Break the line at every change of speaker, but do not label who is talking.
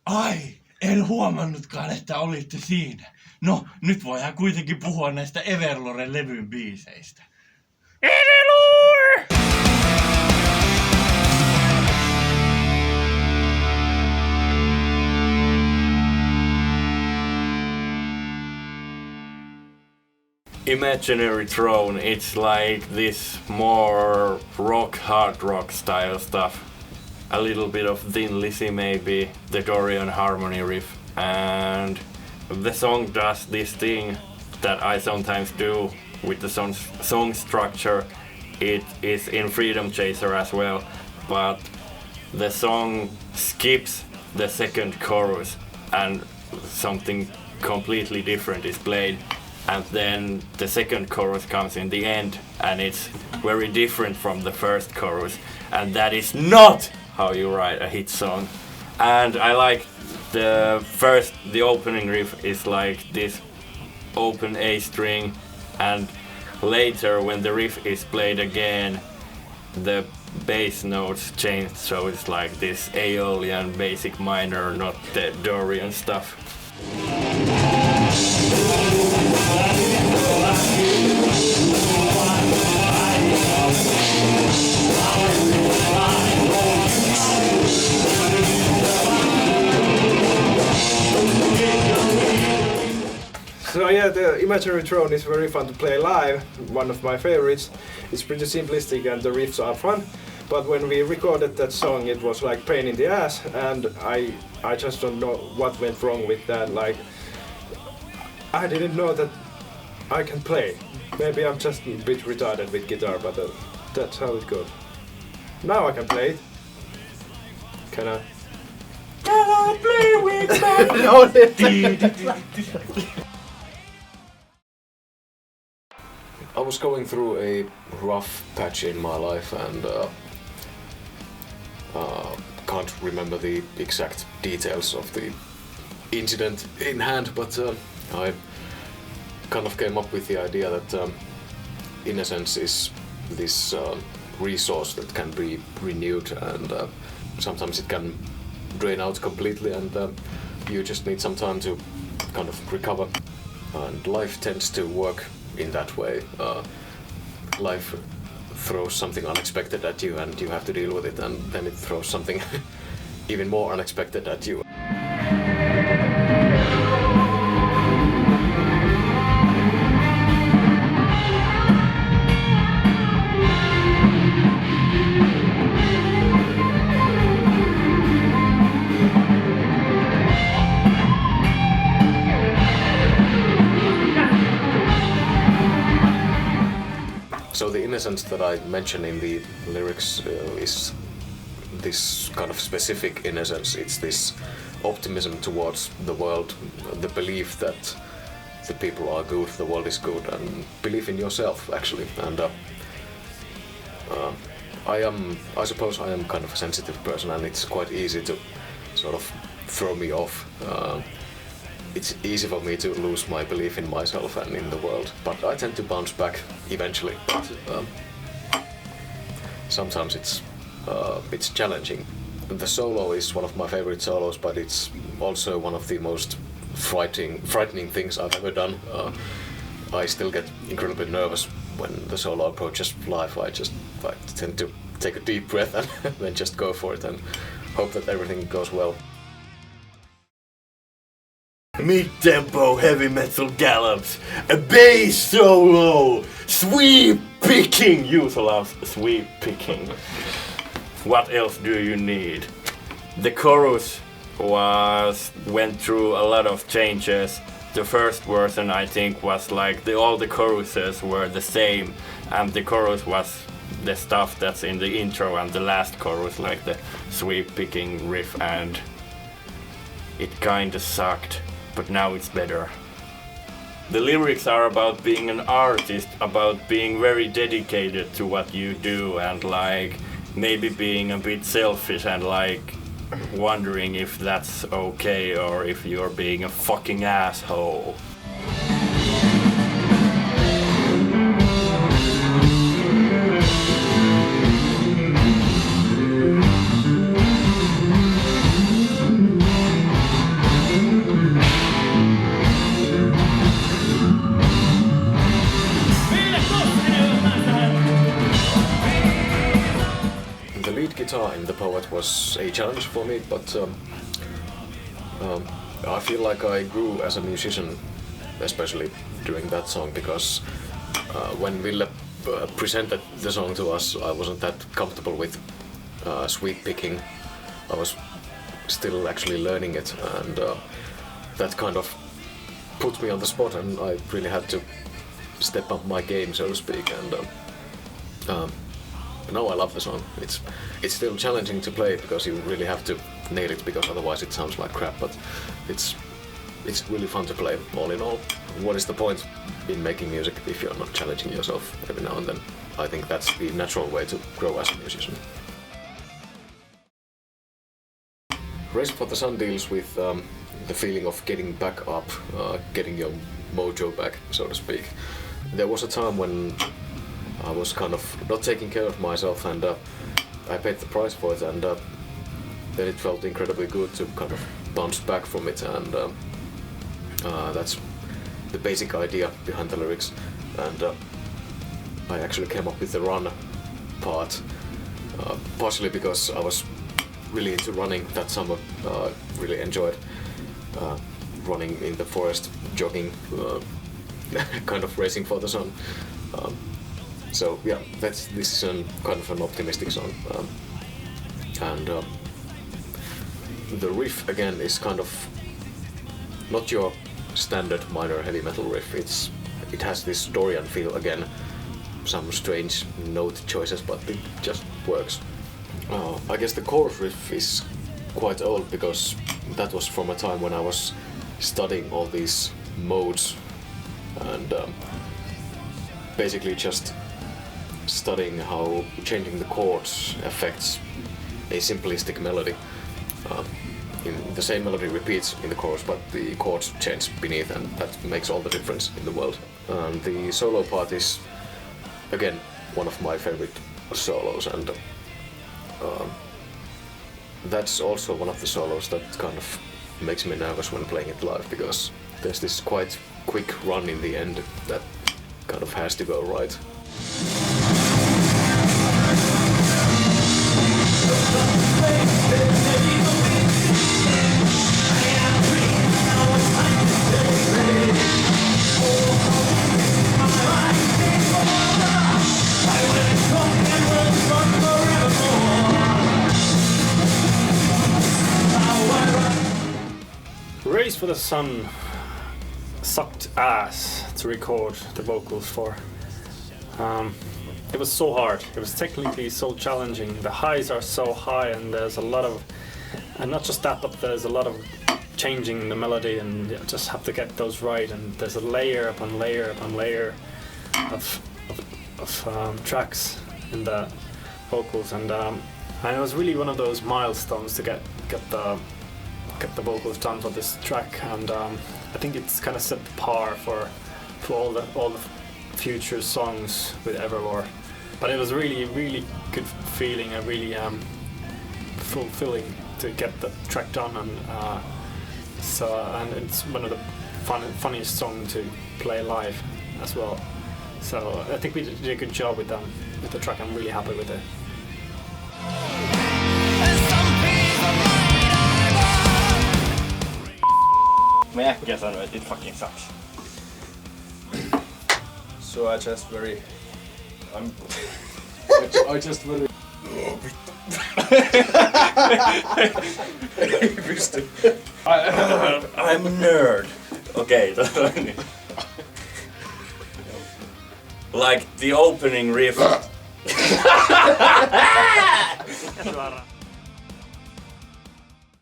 Ai, en huomannutkaan, että olitte siinä. No, nyt voidaan kuitenkin puhua näistä Everloren levyn biiseistä. Everlore!
Imaginary Throne, it's like this more rock, hard rock style stuff. A little bit of Thin Lizzy maybe, the Dorian harmony riff, and the song does this thing that I sometimes do with the song structure. It is in Freedom Chaser as well, but the song skips the second chorus and something completely different is played. And then the second chorus comes in the end and it's very different from the first chorus, and that is not how you write a hit song. And I like the opening riff is like this open A string, and later when the riff is played again the bass notes change, so it's like this Aeolian basic minor, not the Dorian stuff.
So yeah, the Imaginary Throne is very fun to play live, one of my favorites. It's pretty simplistic and the riffs are fun, but when we recorded that song it was like pain in the ass, and I just don't know what went wrong with that. Like, I didn't know that I can play. Maybe I'm just a bit retarded with guitar, but that's how it goes. Now I can play it. Can I?
Can I play with my...
No.
I was going through a rough patch in my life and can't remember the exact details of the incident in hand, but I kind of came up with the idea that Innocence is this resource that can be renewed, and sometimes it can drain out completely, and you just need some time to kind of recover, and life tends to work in that way. Life throws something unexpected at you and you have to deal with it, and then it throws something even more unexpected at you. So the innocence that I mention in the lyrics is this kind of specific innocence. It's this optimism towards the world, the belief that the people are good, the world is good, and belief in yourself actually. And I suppose I am kind of a sensitive person, and it's quite easy to sort of throw me off. It's easy for me to lose my belief in myself and in the world, but I tend to bounce back eventually. But sometimes it's challenging. The solo is one of my favorite solos, but it's also one of the most frightening things I've ever done. I still get incredibly nervous when the solo approaches live. I tend to take a deep breath and then just go for it and hope that everything goes well.
Mid-tempo heavy metal gallops, a bass solo, sweep picking. You love sweep picking. What else do you need? The chorus went through a lot of changes. The first version I think was like all the choruses were the same, and the chorus was the stuff that's in the intro, and the last chorus like the sweep picking riff, and it kinda sucked. But now it's better. The lyrics are about being an artist, about being very dedicated to what you do, and like maybe being a bit selfish and like wondering if that's okay or if you're being a fucking asshole.
was a challenge for me, but I feel like I grew as a musician, especially during that song, because when Ville presented the song to us, I wasn't that comfortable with sweep picking. I was still actually learning it, and that kind of put me on the spot, and I really had to step up my game, so to speak. And now I love the song. It's still challenging to play because you really have to nail it, because otherwise it sounds like crap. But it's really fun to play. All in all, what is the point in making music if you're not challenging yourself every now and then? I think that's the natural way to grow as a musician. Race for the Sun deals with the feeling of getting back up, getting your mojo back, so to speak. There was a time when I was kind of not taking care of myself, and I paid the price for it, and then it felt incredibly good to kind of bounce back from it, and that's the basic idea behind the lyrics. And I actually came up with the run part, partially because I was really into running that summer. Really enjoyed running in the forest, jogging, kind of racing for the sun. So yeah, this is kind of an optimistic song. And the riff again is kind of not your standard minor heavy metal riff. It has this Dorian feel again, some strange note choices, but it just works. I guess the chorus riff is quite old, because that was from a time when I was studying all these modes and basically just studying how changing the chords affects a simplistic melody. The same melody repeats in the chorus, but the chords change beneath, and that makes all the difference in the world. The solo part is again one of my favorite solos, and that's also one of the solos that kind of makes me nervous when playing it live, because there's this quite quick run in the end that kind of has to go right.
Race for the Sun sucked ass to record the vocals for. It was so hard. It was technically so challenging. The highs are so high, and there's a lot of, and not just that, but there's a lot of changing the melody, and you just have to get those right. And there's a layer upon layer upon layer of tracks in the vocals, and it was really one of those milestones to get the vocals done for this track, and I think it's kind of set the par for all the future songs with Everlore. But it was really good feeling, and really fulfilling to get the track done, and and it's one of the funniest songs to play live as well. So I think we did a good job with the track. I'm really happy with it.
Mä äkkiä sanoin, että it fucking sucks.
So I just very
I'm a nerd. Okay, like the opening riff.